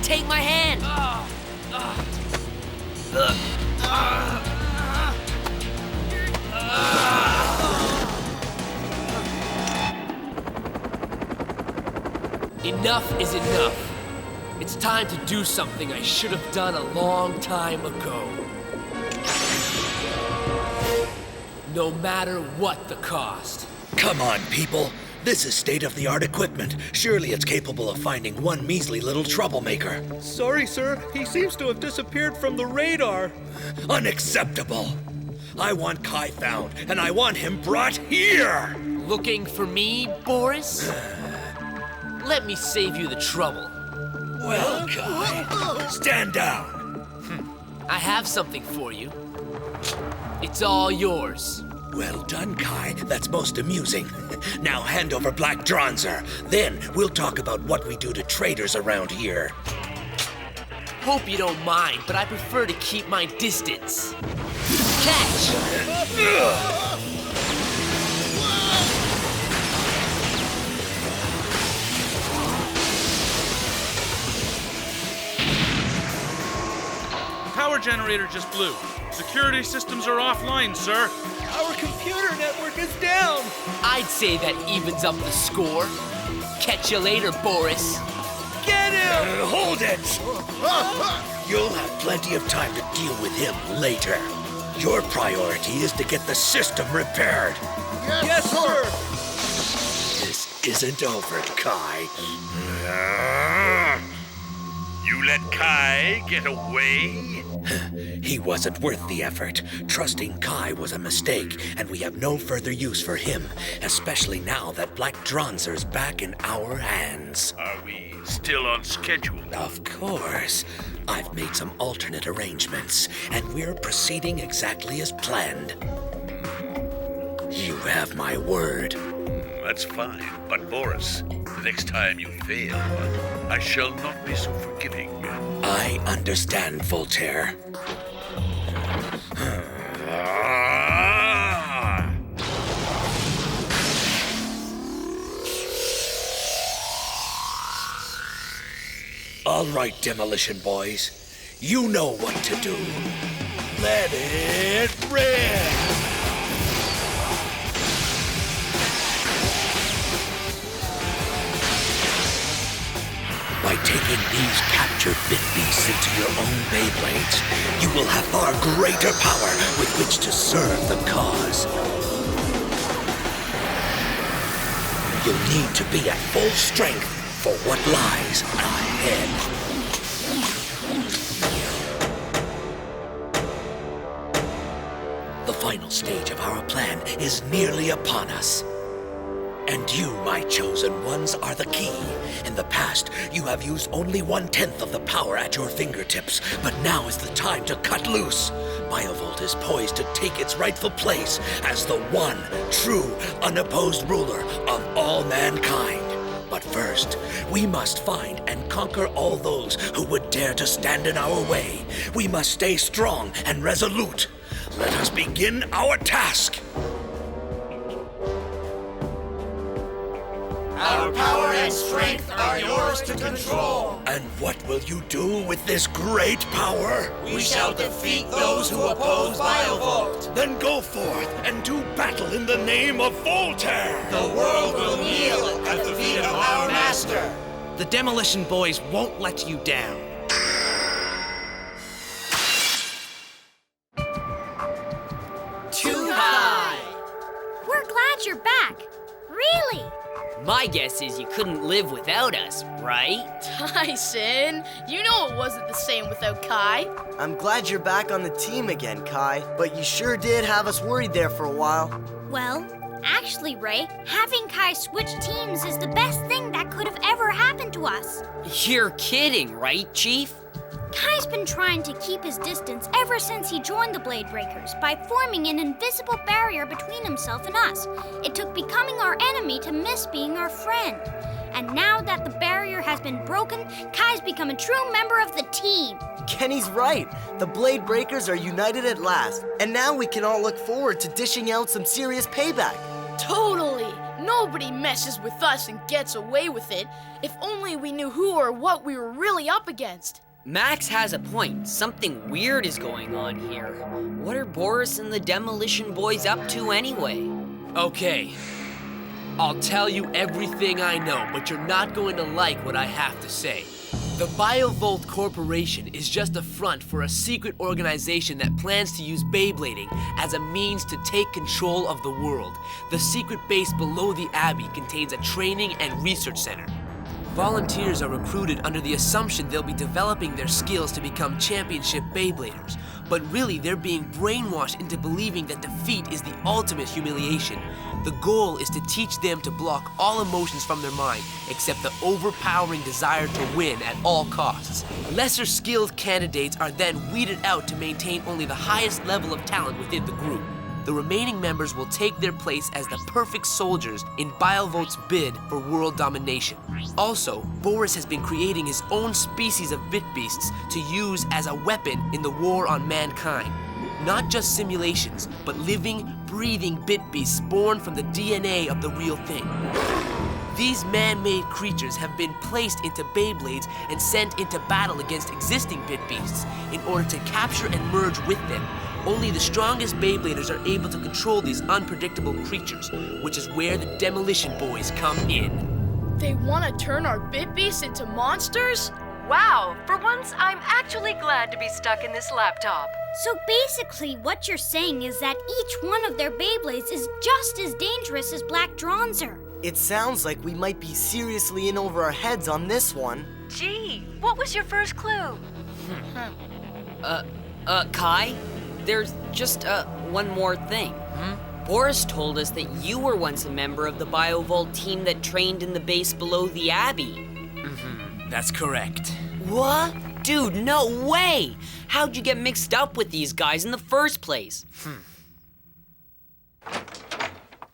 take my hand! Enough is enough. It's time to do something I should have done a long time ago. No matter what the cost. Come on, people. This is state-of-the-art equipment. Surely it's capable of finding one measly little troublemaker. Sorry, sir. He seems to have disappeared from the radar. Unacceptable. I want Kai found, and I want him brought here. Looking for me, Boris? Let me save you the trouble. Well, Kai, stand down. I have something for you. It's all yours. Well done, Kai. That's most amusing. Now hand over Black Dranzer. Then we'll talk about what we do to traitors around here. Hope you don't mind, but I prefer to keep my distance. Catch! Power generator just blew. Security systems are offline, sir. Our computer network is down. I'd say that evens up the score. Catch you later, Boris. Get him! Hold it! You'll have plenty of time to deal with him later. Your priority is to get the system repaired. Yes, sir! This isn't over, Kai. You let Kai get away? He wasn't worth the effort. Trusting Kai was a mistake, and we have no further use for him, especially now that Black Dranzer's back in our hands. Are we still on schedule? Of course. I've made some alternate arrangements, and we're proceeding exactly as planned. You have my word. That's fine, but Boris, the next time you fail, I shall not be so forgiving. I understand, Voltaire. All right, Demolition Boys. You know what to do. Let it rip! By taking these captured bit beasts into your own Beyblades, you will have far greater power with which to serve the cause. You'll need to be at full strength for what lies ahead. The final stage of our plan is nearly upon us. And you, my chosen ones, are the key. In the past, you have used only 1/10 of the power at your fingertips, but now is the time to cut loose. BioVolt is poised to take its rightful place as the one, true, unopposed ruler of all mankind. But first, we must find and conquer all those who would dare to stand in our way. We must stay strong and resolute. Let us begin our task. Our power and strength are yours to control. And what will you do with this great power? We shall defeat those who oppose BioVolt. Then go forth and do battle in the name of Voltaire. The world will kneel at the feet of our master. The Demolition Boys won't let you down. Too high! We're glad you're back. Really? My guess is you couldn't live without us, right? Tyson, you know it wasn't the same without Kai. I'm glad you're back on the team again, Kai, but you sure did have us worried there for a while. Well, actually, Ray, having Kai switch teams is the best thing that could have ever happened to us. You're kidding, right, Chief? Kai's been trying to keep his distance ever since he joined the Bladebreakers by forming an invisible barrier between himself and us. It took becoming our enemy to miss being our friend. And now that the barrier has been broken, Kai's become a true member of the team. Kenny's right. The Bladebreakers are united at last, and now we can all look forward to dishing out some serious payback. Totally. Nobody messes with us and gets away with it. If only we knew who or what we were really up against. Max has a point. Something weird is going on here. What are Boris and the Demolition Boys up to anyway? Okay. I'll tell you everything I know, but you're not going to like what I have to say. The BioVolt Corporation is just a front for a secret organization that plans to use Beyblading as a means to take control of the world. The secret base below the Abbey contains a training and research center. Volunteers are recruited under the assumption they'll be developing their skills to become championship Beybladers, but really they're being brainwashed into believing that defeat is the ultimate humiliation. The goal is to teach them to block all emotions from their mind, except the overpowering desire to win at all costs. Lesser skilled candidates are then weeded out to maintain only the highest level of talent within the group. The remaining members will take their place as the perfect soldiers in BioVolt's bid for world domination. Also, Boris has been creating his own species of bit beasts to use as a weapon in the war on mankind. Not just simulations, but living, breathing bit beasts born from the DNA of the real thing. These man-made creatures have been placed into Beyblades and sent into battle against existing bit beasts in order to capture and merge with them. Only the strongest Beybladers are able to control these unpredictable creatures, which is where the Demolition Boys come in. They want to turn our bit beasts into monsters? Wow, for once I'm actually glad to be stuck in this laptop. So basically, what you're saying is that each one of their Beyblades is just as dangerous as Black Dranzer. It sounds like we might be seriously in over our heads on this one. Gee, what was your first clue? Kai? There's just, one more thing. Boris told us that you were once a member of the BioVolt team that trained in the base below the Abbey. That's correct. What? Dude, no way! How'd you get mixed up with these guys in the first place?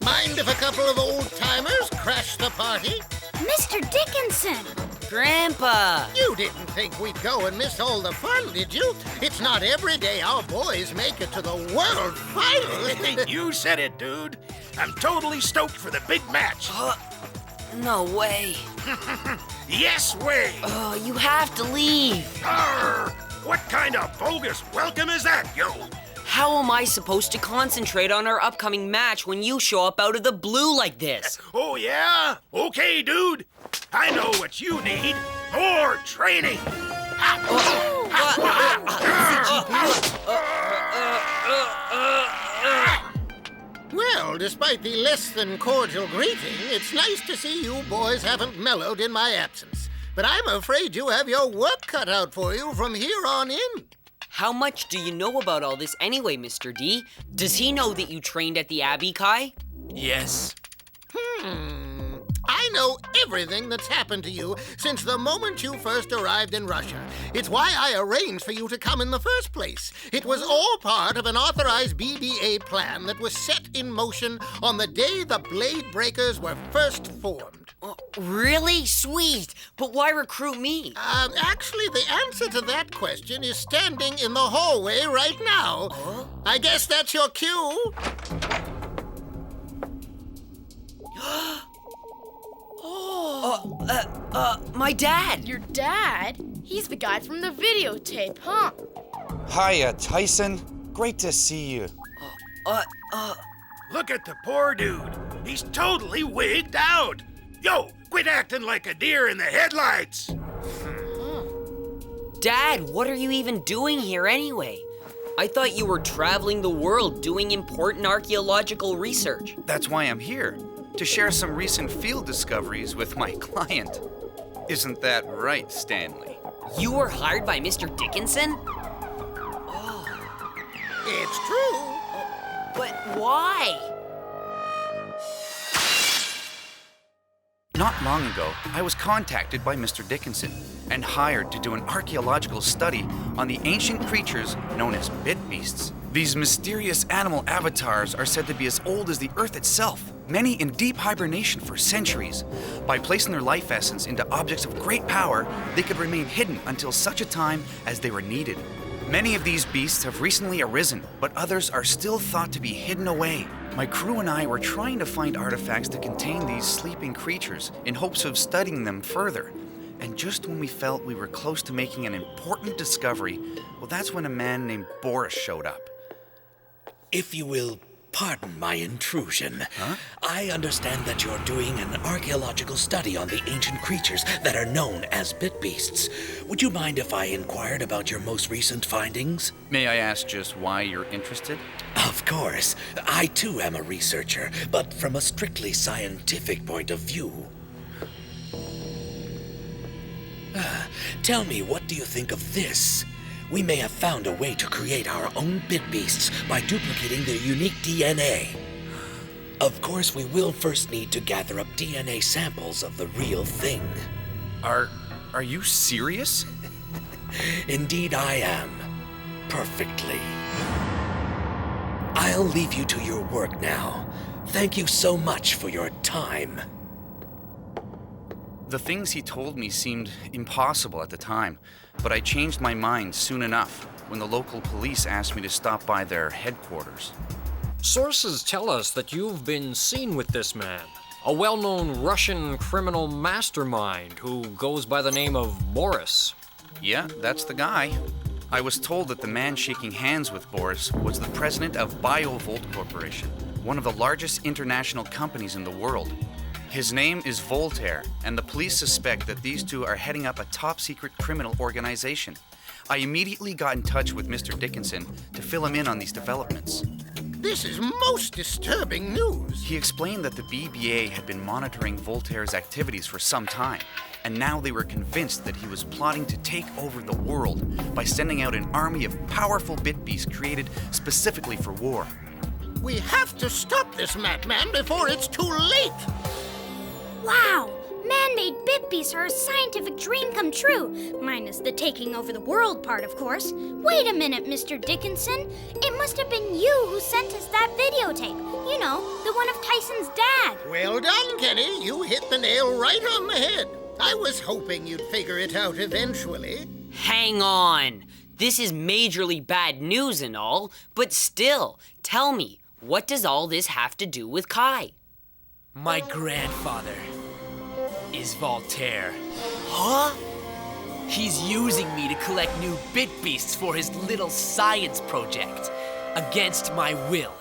Mind if a couple of old-timers crash the party? Mr. Dickinson! Grandpa! You didn't think we'd go and miss all the fun, did you? It's not every day our boys make it to the world finals. You said it, dude. I'm totally stoked for the big match. No way. Yes way. You have to leave. Arr! What kind of bogus welcome is that, yo? How am I supposed to concentrate on our upcoming match when you show up out of the blue like this? Oh, yeah? Okay, dude. I know what you need. More training. Well, despite the less than cordial greeting, it's nice to see you boys haven't mellowed in my absence. But I'm afraid you have your work cut out for you from here on in. How much do you know about all this anyway, Mr. D? Does he know that you trained at the Abbey, Kai? Yes. I know everything that's happened to you since the moment you first arrived in Russia. It's why I arranged for you to come in the first place. It was all part of an authorized BDA plan that was set in motion on the day the Bladebreakers were first formed. Really? Sweet. But why recruit me? Actually, the answer to that question is standing in the hallway right now. I guess that's your cue. My dad. Your dad? He's the guy from the videotape, huh? Hiya, Tyson. Great to see you. Look at the poor dude. He's totally wigged out. Yo, quit acting like a deer in the headlights. Dad, what are you even doing here anyway? I thought you were traveling the world doing important archaeological research. That's why I'm here, to share some recent field discoveries with my client. Isn't that right, Stanley? You were hired by Mr. Dickinson? It's true. But why? Not long ago, I was contacted by Mr. Dickinson and hired to do an archaeological study on the ancient creatures known as bit beasts. These mysterious animal avatars are said to be as old as the Earth itself, many in deep hibernation for centuries. By placing their life essence into objects of great power, they could remain hidden until such a time as they were needed. Many of these beasts have recently arisen, but others are still thought to be hidden away. My crew and I were trying to find artifacts to contain these sleeping creatures in hopes of studying them further. And just when we felt we were close to making an important discovery, well, that's when a man named Boris showed up. If you will pardon my intrusion, I understand that you're doing an archaeological study on the ancient creatures that are known as bit beasts. Would you mind if I inquired about your most recent findings? May I ask just why you're interested? Of course. I too am a researcher, but from a strictly scientific point of view. Tell me, what do you think of this? We may have found a way to create our own bit beasts by duplicating their unique DNA. Of course, we will first need to gather up DNA samples of the real thing. Are you serious? Indeed I am. Perfectly. I'll leave you to your work now. Thank you so much for your time. The things he told me seemed impossible at the time, but I changed my mind soon enough when the local police asked me to stop by their headquarters. Sources tell us that you've been seen with this man, a well-known Russian criminal mastermind who goes by the name of Boris. Yeah, that's the guy. I was told that the man shaking hands with Boris was the president of BioVolt Corporation, one of the largest international companies in the world. His name is Voltaire, and the police suspect that these two are heading up a top-secret criminal organization. I immediately got in touch with Mr. Dickinson to fill him in on these developments. This is most disturbing news. He explained that the BBA had been monitoring Voltaire's activities for some time, and now they were convinced that he was plotting to take over the world by sending out an army of powerful bit beasts created specifically for war. We have to stop this madman before it's too late! Wow! Man-made bit beasts are a scientific dream come true. Minus the taking over the world part, of course. Wait a minute, Mr. Dickinson. It must have been you who sent us that videotape. You know, the one of Tyson's dad. Well done, Kenny. You hit the nail right on the head. I was hoping you'd figure it out eventually. Hang on. This is majorly bad news and all, but still, tell me, what does all this have to do with Kai? My grandfather is Voltaire. Huh? He's using me to collect new bit beasts for his little science project, against my will.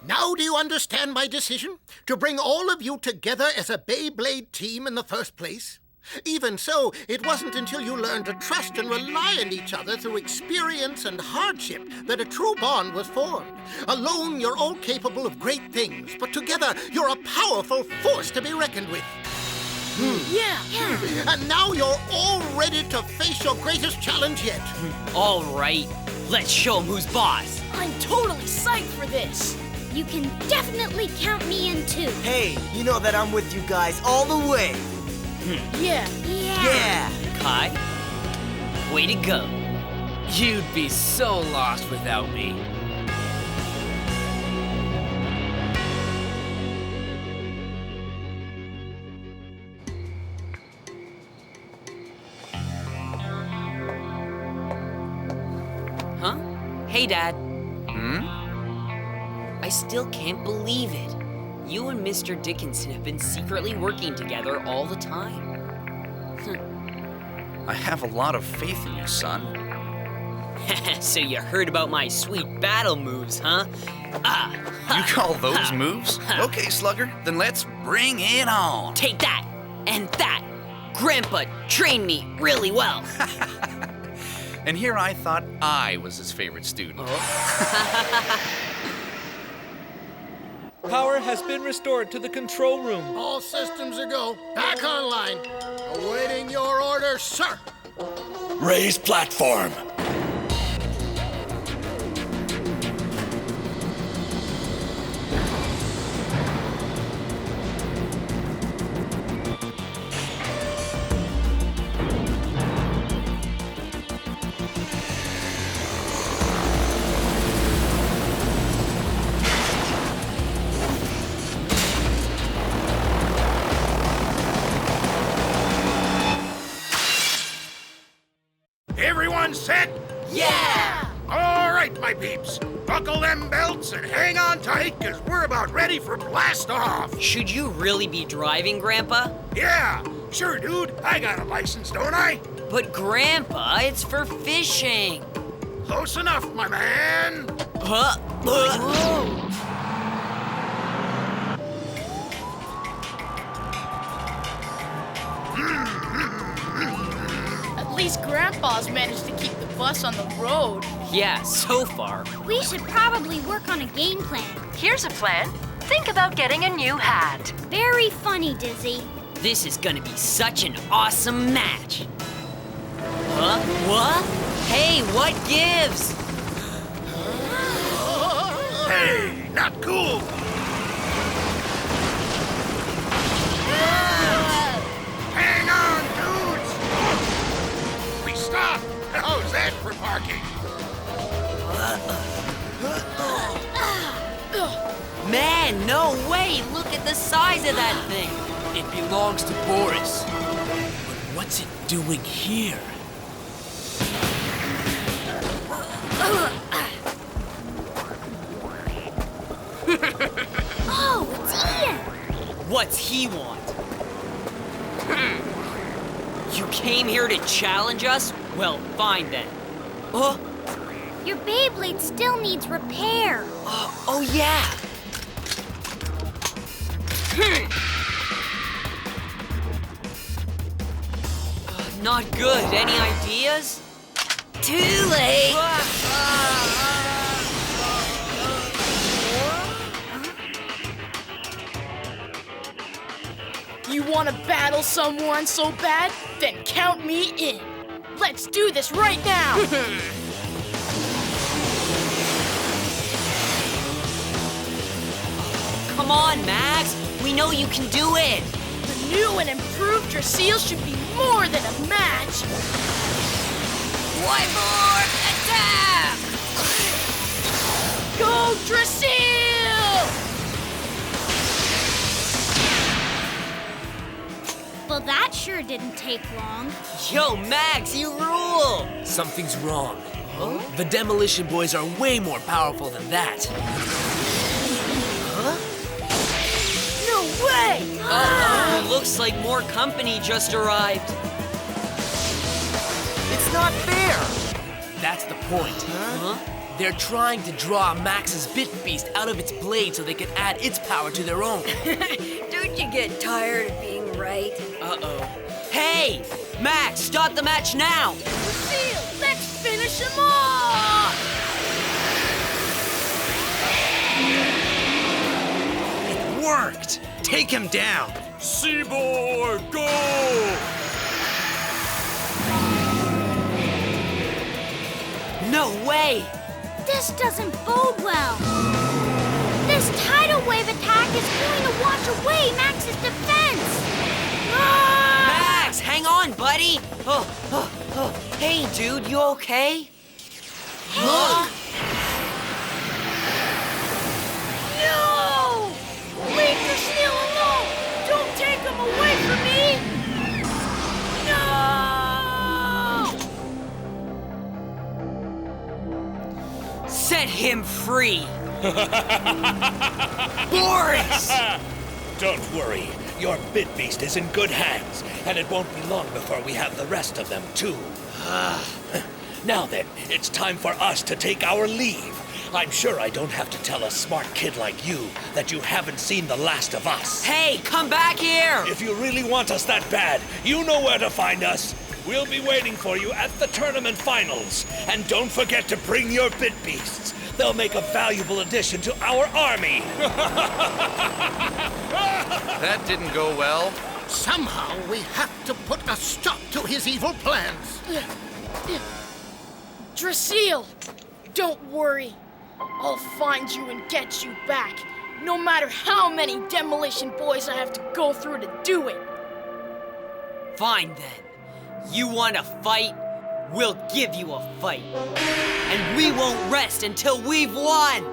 Now do you understand my decision? To bring all of you together as a Beyblade team in the first place? Even so, it wasn't until you learned to trust and rely on each other through experience and hardship that a true bond was formed. Alone, you're all capable of great things, but together, you're a powerful force to be reckoned with. Yeah. And now you're all ready to face your greatest challenge yet. All right, let's show him who's boss. I'm totally psyched for this. You can definitely count me in too. Hey, you know that I'm with you guys all the way. Yeah. Yeah. Kai, way to go. You'd be so lost without me. Huh? Hey, Dad. I still can't believe it. You and Mr. Dickinson have been secretly working together all the time. I have a lot of faith in you, son. So you heard about my sweet battle moves, huh? You call those moves? Okay, Slugger, then let's bring it on. Take that and that. Grandpa trained me really well. And here I thought I was his favorite student. Power has been restored to the control room. All systems are go. Back online. Awaiting your orders, sir. Raise platform. Everyone set? Yeah! All right, my peeps. Buckle them belts and hang on tight, because we're about ready for blast off. Should you really be driving, Grandpa? Yeah, sure, dude. I got a license, don't I? But Grandpa, it's for fishing. Close enough, my man. At least Grandpa's managed to keep the bus on the road. Yeah, so far. We should probably work on a game plan. Here's a plan. Think about getting a new hat. Very funny, Dizzy. This is gonna be such an awesome match. Huh? What? Hey, what gives? Hey, not cool. Hang on, dudes. We stop. How's that for parking? Man, no way! Look at the size of that thing! It belongs to Boris. But what's it doing here? Oh, it's Ian! What's he want? You came here to challenge us? Well, fine then. Your Beyblade still needs repair. Oh yeah! Not good. Any ideas? Too late. You want to battle someone so bad? Then count me in. Let's do this right now. Come on, Max. We know you can do it. The new and improved Draciel should be more than a match. Whiteboard attack! Go, Draciel! Well, that sure didn't take long. Yo, Max, you rule! Something's wrong. The Demolition Boys are way more powerful than that. No way! Looks like more company just arrived. It's not fair. That's the point. They're trying to draw Max's Bit Beast out of its blade so they can add its power to their own. Don't you get tired of being right? Hey! Max, start the match now! Draciel, let's finish him off! It worked! Take him down! Seaboard, go! No way! This doesn't bode well. This tidal wave attack is going to wash away Max's defense. Max, hang on, buddy! Hey, dude, you okay? Hey! No! Leave Draciel alone! Don't take him away from me! No! Set him free! Boris! Don't worry. Your Bit Beast is in good hands, and it won't be long before we have the rest of them, too. Now then, it's time for us to take our leave. I'm sure I don't have to tell a smart kid like you that you haven't seen the last of us. Hey, come back here! If you really want us that bad, you know where to find us. We'll be waiting for you at the tournament finals. And don't forget to bring your Bit Beasts. They'll make a valuable addition to our army. That didn't go well. Somehow we have to put a stop to his evil plans. Draciel, don't worry. I'll find you and get you back, no matter how many Demolition Boys I have to go through to do it. Fine then. You want to fight? We'll give you a fight. And we won't rest until we've won!